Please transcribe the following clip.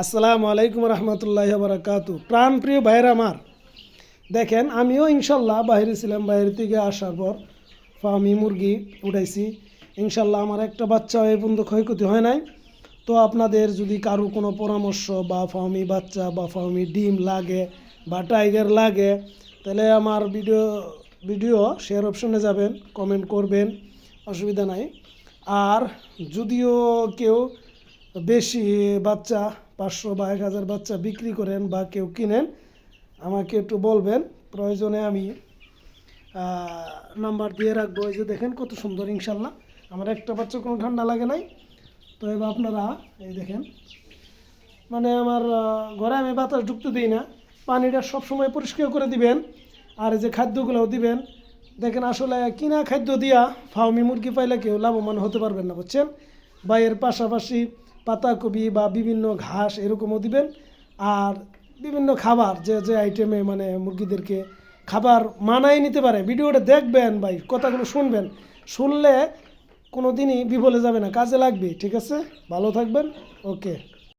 আসসালামু আলাইকুম রহমতুল্লাহ বারাকাতু। প্রাণপ্রিয় ভাইয়ের আমার, দেখেন আমিও ইনশাল্লাহ বাইরে ছিলাম। বাইরে থেকে আসার পর ফার্মি মুরগি উঠাইছি। ইনশাল্লাহ আমার একটা বাচ্চা এই পর্যন্ত ক্ষয়ক্ষতি হয় নাই। তো আপনাদের যদি কারো কোনো পরামর্শ বা ফার্মি বাচ্চা বা ফার্মি ডিম লাগে বা টাইগার লাগে, তাহলে আমার ভিডিও শেয়ার অপশনে যাবেন, কমেন্ট করবেন, অসুবিধা নাই। আর যদিও কেউ বেশি বাচ্চা 500 বা 1000 বাচ্চা বিক্রি করেন বা কেউ কিনেন, আমাকে একটু বলবেন, প্রয়োজনে আমি নাম্বার দিয়ে রাখবো। এই যে দেখেন কত সুন্দর, ইনশাল্লাহ আমার একটা বাচ্চা কোনো ঠান্ডা লাগে নাই। তো এবার আপনারা এই দেখেন, মানে আমার ঘরে আমি বাতাস ঢুকতে দিই না, পানিটা সবসময় পরিষ্কার করে দিবেন। আর এই যে খাদ্যগুলোও দিবেন। দেখেন আসলে কিনা খাদ্য দিয়া ফার্মি মুরগি পাইলে কেউ লাভবান হতে পারবেন না, বুঝছেন। বা এর পাশাপাশি পাতাকপি বা বিভিন্ন ঘাস এরকমও দিবেন। আর বিভিন্ন খাবার যে যে আইটেমে মানে মুরগিদেরকে খাবার মানায় নিতে পারে, ভিডিওটা দেখবেন ভাই, কথাগুলো শুনবেন। শুনলে কোনো দিনই বিফলে যাবে না, কাজে লাগবে। ঠিক আছে, ভালো থাকবেন। ওকে।